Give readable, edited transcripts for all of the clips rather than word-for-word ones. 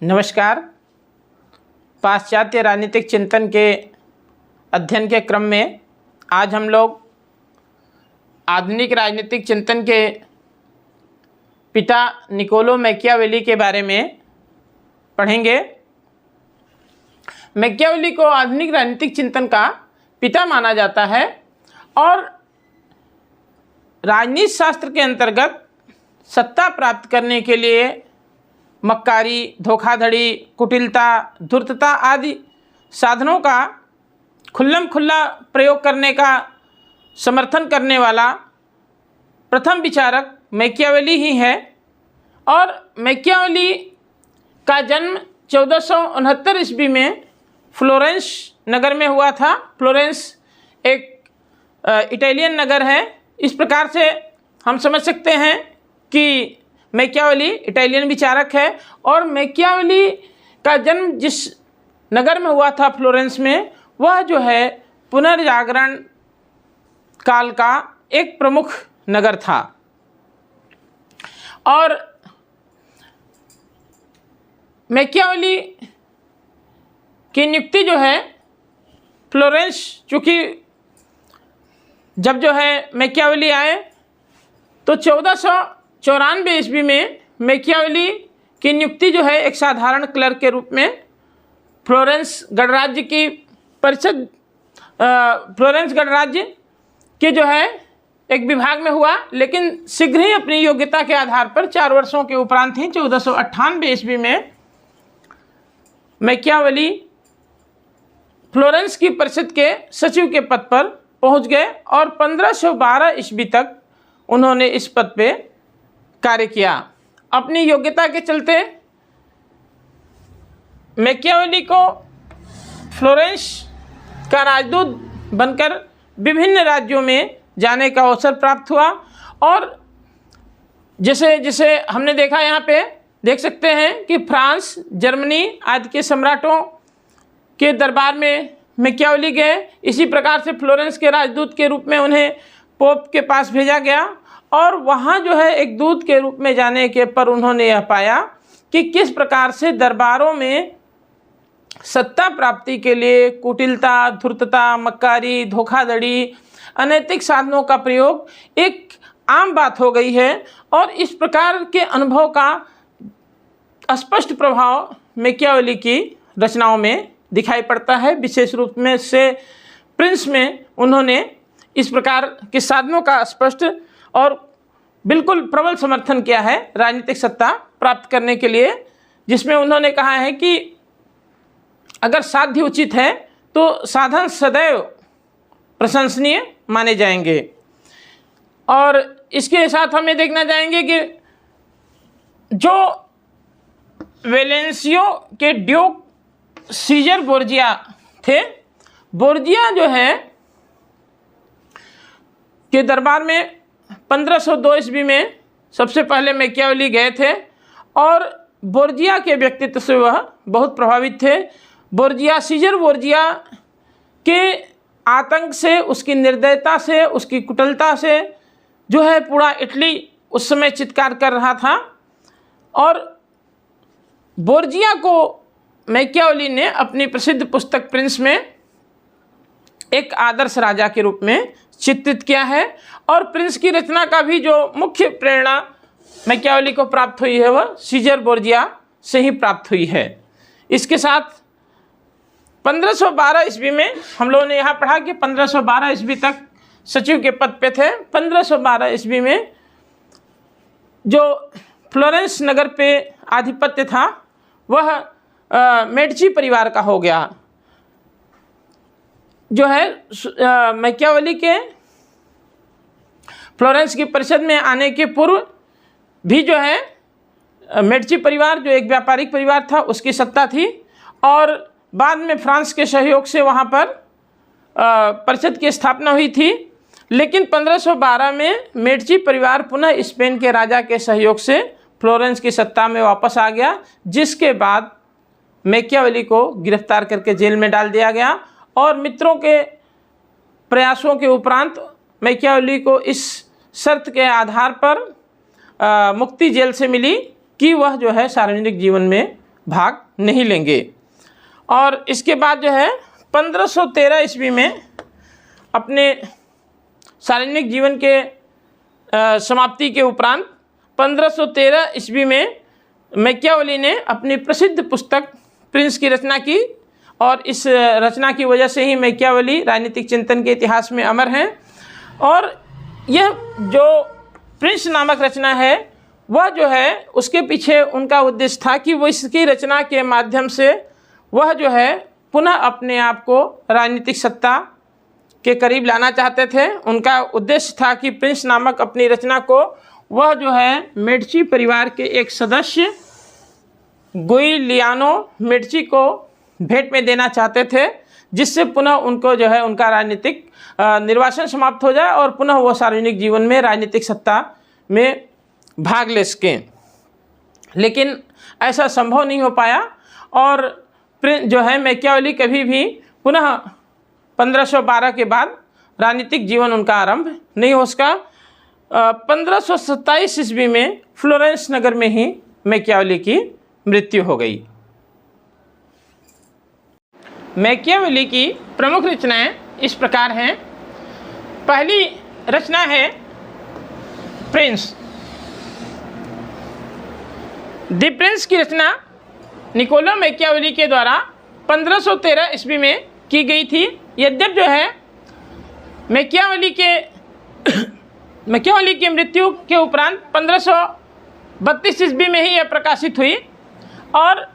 नमस्कार। पाश्चात्य राजनीतिक चिंतन के अध्ययन के क्रम में आज हम लोग आधुनिक राजनीतिक चिंतन के पिता निकोलो मैकियावेली के बारे में पढ़ेंगे। मैकियावेली को आधुनिक राजनीतिक चिंतन का पिता माना जाता है और राजनीति शास्त्र के अंतर्गत सत्ता प्राप्त करने के लिए मक्कारी, धोखाधड़ी, कुटिलता, धूर्तता आदि साधनों का खुल्लम-खुल्ला प्रयोग करने का समर्थन करने वाला प्रथम विचारक मैकियावेली ही है। और मैकियावेली का जन्म 1469 ईस्वी में फ्लोरेंस नगर में हुआ था। फ्लोरेंस एक इटालियन नगर है। इस प्रकार से हम समझ सकते हैं कि मैकियावेली इटालियन विचारक है और मैकियावेली का जन्म जिस नगर में हुआ था फ्लोरेंस में, वह जो है पुनर्जागरण काल का एक प्रमुख नगर था। और मैकियावेली की नियुक्ति जो है फ्लोरेंस, चूँकि जब जो है मैकियावेली आए तो 1494 ईस्वी में मैकियावेली की नियुक्ति जो है एक साधारण क्लर्क के रूप में फ्लोरेंस गणराज्य की परिषद फ्लोरेंस गणराज्य के जो है एक विभाग में हुआ। लेकिन शीघ्र ही अपनी योग्यता के आधार पर 4 वर्षों के उपरांत ही 1498 ईस्वी में मैकियावेली फ्लोरेंस की परिषद के सचिव के पद पर पहुंच गए और 1512 ईस्वी तक उन्होंने इस पद पे कार्य किया। अपनी योग्यता के चलते मैकियावेली को फ्लोरेंस का राजदूत बनकर विभिन्न राज्यों में जाने का अवसर प्राप्त हुआ। और जैसे जैसे हमने देखा, यहाँ पे देख सकते हैं कि फ्रांस, जर्मनी आदि के सम्राटों के दरबार में मैकियावेली गए। इसी प्रकार से फ्लोरेंस के राजदूत के रूप में उन्हें पोप के पास भेजा गया और वहाँ जो है एक दूत के रूप में जाने के पर उन्होंने यह पाया कि किस प्रकार से दरबारों में सत्ता प्राप्ति के लिए कुटिलता, धूर्तता, मक्कारी, धोखाधड़ी, अनैतिक साधनों का प्रयोग एक आम बात हो गई है। और इस प्रकार के अनुभव का स्पष्ट प्रभाव मैकियावेली की रचनाओं में दिखाई पड़ता है। विशेष रूप में से प्रिंस में उन्होंने इस प्रकार के साधनों का स्पष्ट और बिल्कुल प्रबल समर्थन किया है राजनीतिक सत्ता प्राप्त करने के लिए, जिसमें उन्होंने कहा है कि अगर साध्य उचित है तो साधन सदैव प्रशंसनीय माने जाएंगे। और इसके साथ हमें देखना चाहेंगे कि जो वेलेंसियो के ड्यूक सीजर बोर्जिया थे, बोर्जिया जो है के दरबार में 1502 ईस्वी में सबसे पहले मैकियावेली गए थे और बोर्जिया के व्यक्तित्व से वह बहुत प्रभावित थे। बोर्जिया, सीजर बोर्जिया के आतंक से, उसकी निर्दयता से, उसकी कुटिलता से जो है पूरा इटली उस समय चित्कार कर रहा था। और बोर्जिया को मैकियावेली ने अपनी प्रसिद्ध पुस्तक प्रिंस में एक आदर्श राजा के रूप में चित्रित किया है। और प्रिंस की रचना का भी जो मुख्य प्रेरणा मैकियावेली को प्राप्त हुई है वह सीजर बोर्जिया से ही प्राप्त हुई है। इसके साथ 1512 ईस्वी में हम लोगों ने यहाँ पढ़ा कि 1512 ईस्वी तक सचिव के पद पे थे। 1512 ईस्वी में जो फ्लोरेंस नगर पे आधिपत्य था वह मेडिची परिवार का हो गया। जो है मैकियावेली के फ्लोरेंस की परिषद में आने के पूर्व भी जो है मेडिची परिवार, जो एक व्यापारिक परिवार था, उसकी सत्ता थी। और बाद में फ्रांस के सहयोग से वहाँ पर परिषद की स्थापना हुई थी। लेकिन 1512 में मेडिची परिवार पुनः स्पेन के राजा के सहयोग से फ्लोरेंस की सत्ता में वापस आ गया, जिसके बाद मैकियावेली को गिरफ्तार करके जेल में डाल दिया गया। और मित्रों के प्रयासों के उपरांत मैकियावेली को इस शर्त के आधार पर मुक्ति जेल से मिली कि वह जो है सार्वजनिक जीवन में भाग नहीं लेंगे। और इसके बाद जो है 1513 ईस्वी में अपने सार्वजनिक जीवन के समाप्ति के उपरांत 1513 ईस्वी में मैकियावेली ने अपनी प्रसिद्ध पुस्तक प्रिंस की रचना की और इस रचना की वजह से ही मैकियावेली राजनीतिक चिंतन के इतिहास में अमर हैं। और यह जो प्रिंस नामक रचना है वह जो है उसके पीछे उनका उद्देश्य था कि वो इसकी रचना के माध्यम से वह जो है पुनः अपने आप को राजनीतिक सत्ता के करीब लाना चाहते थे। उनका उद्देश्य था कि प्रिंस नामक अपनी रचना को वह जो है मेडिची परिवार के एक सदस्य गुइलियानो मेडिची को भेंट में देना चाहते थे, जिससे पुनः उनको जो है उनका राजनीतिक निर्वासन समाप्त हो जाए और पुनः वो सार्वजनिक जीवन में राजनीतिक सत्ता में भाग ले सकें। लेकिन ऐसा संभव नहीं हो पाया और जो है मैकियावेली कभी भी पुनः 1512 के बाद राजनीतिक जीवन उनका आरंभ नहीं हो सका। 1527 ईस्वी में फ्लोरेंस नगर में ही मैकियावेली की मृत्यु हो गई। मैकियावेली की प्रमुख रचनाएं इस प्रकार हैं। पहली रचना है प्रिंस। द प्रिंस की रचना निकोलो मैकियावेली के द्वारा 1513 ईस्वी में की गई थी। यद्यप जो है मैकियावेली की मृत्यु के उपरांत 1532 ईस्वी में ही यह प्रकाशित हुई और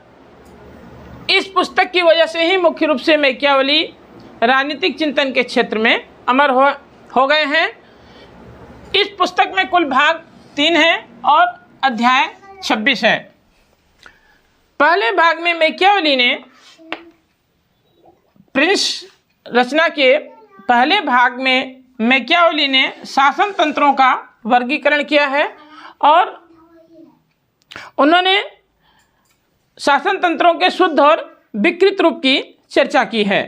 इस पुस्तक की वजह से ही मुख्य रूप से मैकियावेली राजनीतिक चिंतन के क्षेत्र में अमर हो गए हैं। इस पुस्तक में कुल भाग 3 हैं और अध्याय 26 है। पहले भाग में मैकियावेली ने प्रिंस रचना के पहले भाग में मैकियावेली ने शासन तंत्रों का वर्गीकरण किया है और उन्होंने शासन तंत्रों के शुद्ध और विकृत रूप की चर्चा की है।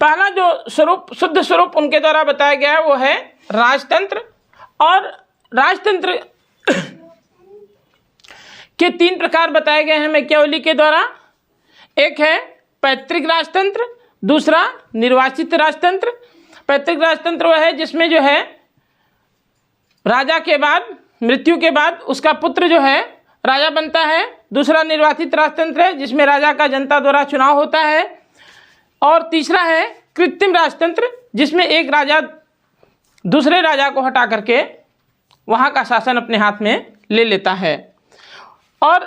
पहला जो शुद्ध स्वरूप उनके द्वारा बताया गया है वो है राजतंत्र। और राजतंत्र के 3 प्रकार बताए गए हैं मैकियावेली के द्वारा। एक है पैतृक राजतंत्र, दूसरा निर्वाचित राजतंत्र। पैतृक राजतंत्र वह है जिसमें जो है राजा के बाद मृत्यु के बाद उसका पुत्र जो है राजा बनता है। दूसरा निर्वाचित राजतंत्र है जिसमें राजा का जनता द्वारा चुनाव होता है। और तीसरा है कृत्रिम राजतंत्र जिसमें एक राजा दूसरे राजा को हटा करके वहाँ का शासन अपने हाथ में ले लेता है। और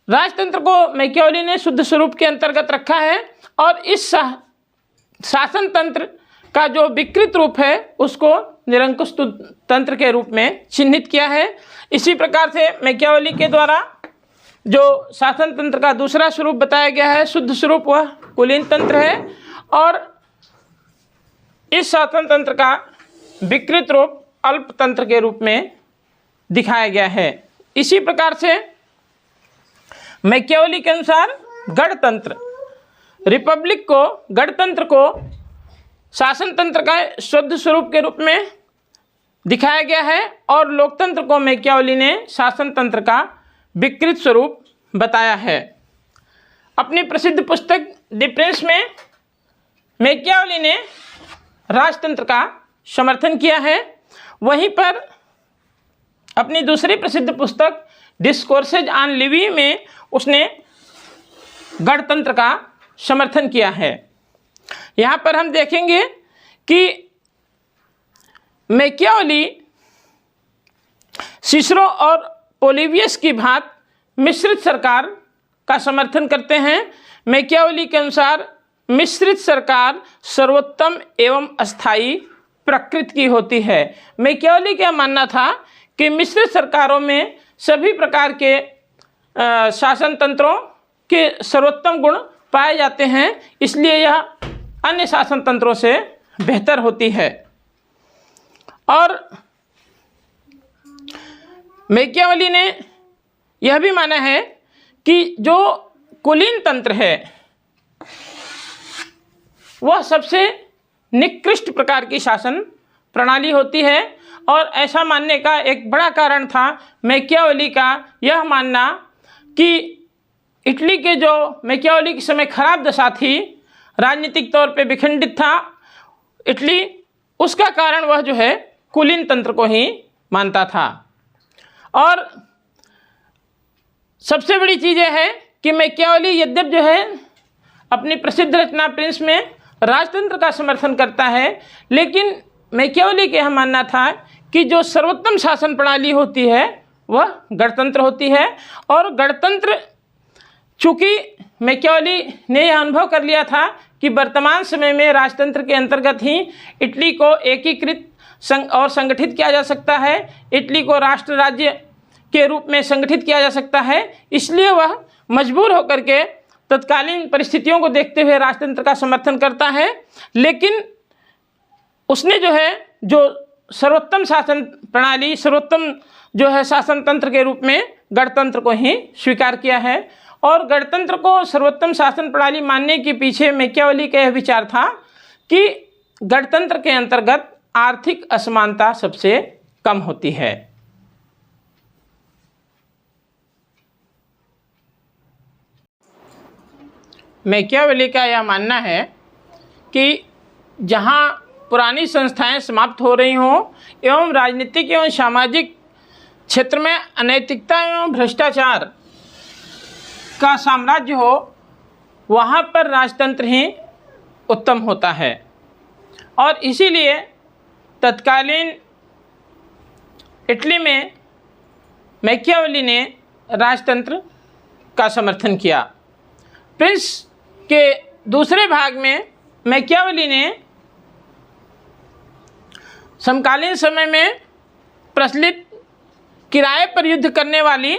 राजतंत्र को मैकियावेली ने शुद्ध स्वरूप के अंतर्गत रखा है और इस शासन तंत्र का जो विकृत रूप है उसको निरंकुश तंत्र के रूप में चिन्हित किया है। इसी प्रकार से मैकियावेली के द्वारा जो शासन तंत्र का दूसरा स्वरूप बताया गया है शुद्ध स्वरूप वह कुलीन तंत्र है और इस शासन तंत्र का विकृत रूप अल्प तंत्र के रूप में दिखाया गया है। इसी प्रकार से मैकियावेली के अनुसार गणतंत्र रिपब्लिक को गणतंत्र को शासन तंत्र का शुद्ध स्वरूप के रूप में दिखाया गया है और लोकतंत्र को मैकियावेली ने शासन तंत्र का विकृत स्वरूप बताया है। अपनी प्रसिद्ध पुस्तक द प्रिंस में मैकियावेली ने राजतंत्र का समर्थन किया है। वहीं पर अपनी दूसरी प्रसिद्ध पुस्तक डिस्कोर्सेज ऑन लिवी में उसने गणतंत्र का समर्थन किया है। यहाँ पर हम देखेंगे कि मैकियावेली सिसरो और पोलिबियस की भांति मिश्रित सरकार का समर्थन करते हैं। मैकियावेली के अनुसार मिश्रित सरकार सर्वोत्तम एवं अस्थायी प्रकृति की होती है। मैकियावेली का मानना था कि मिश्रित सरकारों में सभी प्रकार के शासन तंत्रों के सर्वोत्तम गुण पाए जाते हैं, इसलिए यह अन्य शासन तंत्रों से बेहतर होती है। और मैकियावेली ने यह भी माना है कि जो कुलीन तंत्र है वह सबसे निकृष्ट प्रकार की शासन प्रणाली होती है और ऐसा मानने का एक बड़ा कारण था मैकियावेली का यह मानना कि इटली के जो मैकियावेली के समय खराब दशा थी, राजनीतिक तौर पे विखंडित था इटली, उसका कारण वह जो है कुलीन तंत्र को ही मानता था। और सबसे बड़ी चीज़ यह है कि मैकियावेली यद्यप जो है अपनी प्रसिद्ध रचना प्रिंस में राजतंत्र का समर्थन करता है, लेकिन मैकियावेली का यह मानना था कि जो सर्वोत्तम शासन प्रणाली होती है वह गणतंत्र होती है। और गणतंत्र, चूँकि मैकियावेली ने यह अनुभव कर लिया था कि वर्तमान समय में राजतंत्र के अंतर्गत ही इटली को एकीकृत और संगठित किया जा सकता है, इटली को राष्ट्र राज्य के रूप में संगठित किया जा सकता है, इसलिए वह मजबूर होकर के तत्कालीन परिस्थितियों को देखते हुए राजतंत्र का समर्थन करता है। लेकिन उसने जो है जो सर्वोत्तम शासन प्रणाली, सर्वोत्तम जो है शासन तंत्र के रूप में गणतंत्र को ही स्वीकार किया है। और गणतंत्र को सर्वोत्तम शासन प्रणाली मानने के पीछे मैकियावेली का यह विचार था कि गणतंत्र के अंतर्गत आर्थिक असमानता सबसे कम होती है। मैकियावेली का यह मानना है कि जहाँ पुरानी संस्थाएं समाप्त हो रही हों एवं राजनीतिक एवं सामाजिक क्षेत्र में अनैतिकता एवं भ्रष्टाचार का साम्राज्य हो, वहाँ पर राजतंत्र ही उत्तम होता है। और इसीलिए तत्कालीन इटली में मैकियावेली ने राजतंत्र का समर्थन किया। प्रिंस के दूसरे भाग में मैकियावेली ने समकालीन समय में प्रचलित किराए पर युद्ध करने वाली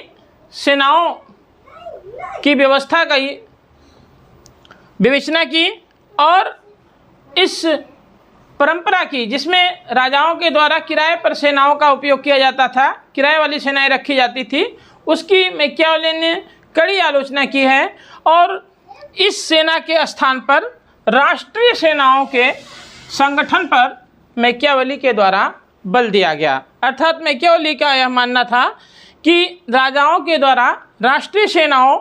सेनाओं की व्यवस्था का विवेचना की और इस परंपरा की जिसमें राजाओं के द्वारा किराए पर सेनाओं का उपयोग किया जाता था, किराए वाली सेनाएं रखी जाती थी, उसकी मैकियावेली ने कड़ी आलोचना की है। और इस सेना के स्थान पर राष्ट्रीय सेनाओं के संगठन पर मैकियावेली के द्वारा बल दिया गया। अर्थात मैकियावेली का यह मानना था कि राजाओं के द्वारा राष्ट्रीय सेनाओं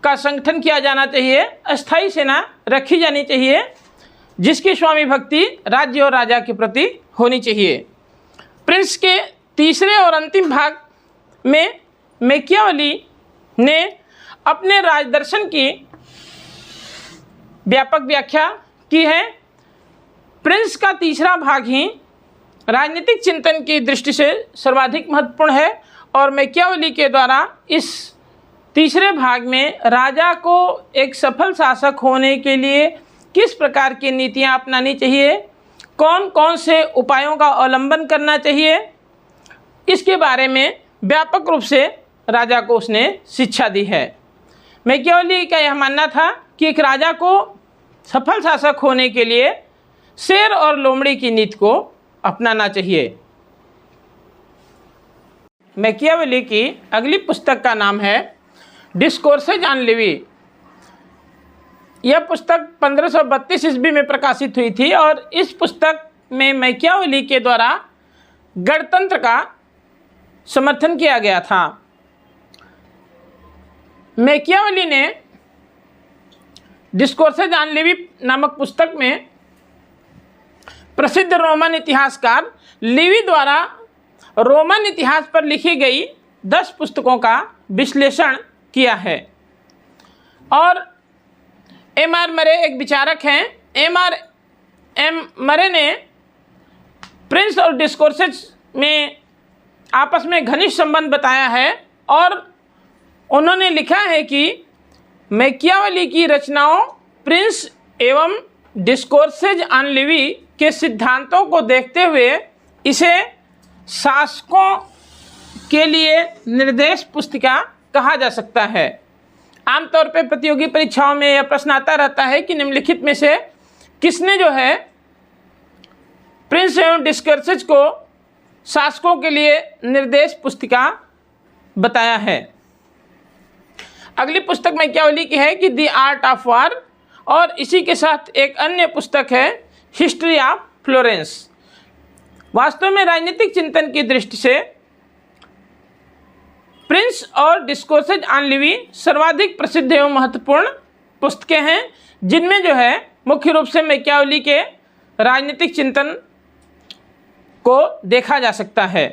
का संगठन किया जाना चाहिए, अस्थायी सेना रखी जानी चाहिए जिसकी स्वामी भक्ति राज्य और राजा के प्रति होनी चाहिए। प्रिंस के तीसरे और अंतिम भाग में मैकियावेली ने अपने राजदर्शन की व्यापक व्याख्या की है। प्रिंस का तीसरा भाग ही राजनीतिक चिंतन की दृष्टि से सर्वाधिक महत्वपूर्ण है और मैकियावेली के द्वारा इस तीसरे भाग में राजा को एक सफल शासक होने के लिए किस प्रकार की नीतियां अपनानी चाहिए, कौन कौन से उपायों का अवलंबन करना चाहिए, इसके बारे में व्यापक रूप से राजा को उसने शिक्षा दी है। मैकियावेली का यह मानना था कि एक राजा को सफल शासक होने के लिए शेर और लोमड़ी की नीति को अपनाना चाहिए। मैकियावेली की अगली पुस्तक का नाम है डिस्कोर्सेज ऑन लिवी। यह पुस्तक 1532 ईस्वी में प्रकाशित हुई थी और इस पुस्तक में मैकियावेली के द्वारा गणतंत्र का समर्थन किया गया था। मैकियावेली ने डिस्कोर्सेज ऑन लिवी नामक पुस्तक में प्रसिद्ध रोमन इतिहासकार लिवी द्वारा रोमन इतिहास पर लिखी गई 10 पुस्तकों का विश्लेषण किया है। और एम.आर. मरे एक विचारक हैं। एम मरे ने प्रिंस और डिस्कोर्सेज में आपस में घनिष्ठ संबंध बताया है और उन्होंने लिखा है कि मैकियावेली की रचनाओं प्रिंस एवं डिस्कोर्सेज ऑन लिवी के सिद्धांतों को देखते हुए इसे शासकों के लिए निर्देश पुस्तिका कहा जा सकता है। आमतौर पर प्रतियोगी परीक्षाओं में यह प्रश्न आता रहता है कि निम्नलिखित में से किसने जो है प्रिंस एवं डिस्कोर्सेज को शासकों के लिए निर्देश पुस्तिका बताया है। अगली पुस्तक मैकियावेली की है कि द आर्ट ऑफ वार और इसी के साथ एक अन्य पुस्तक है हिस्ट्री ऑफ फ्लोरेंस। वास्तव में राजनीतिक चिंतन की दृष्टि से प्रिंस और डिस्कोर्सेज ऑन लिवी सर्वाधिक प्रसिद्ध एवं महत्वपूर्ण पुस्तकें हैं, जिनमें जो है मुख्य रूप से मैकियावेली के राजनीतिक चिंतन को देखा जा सकता है।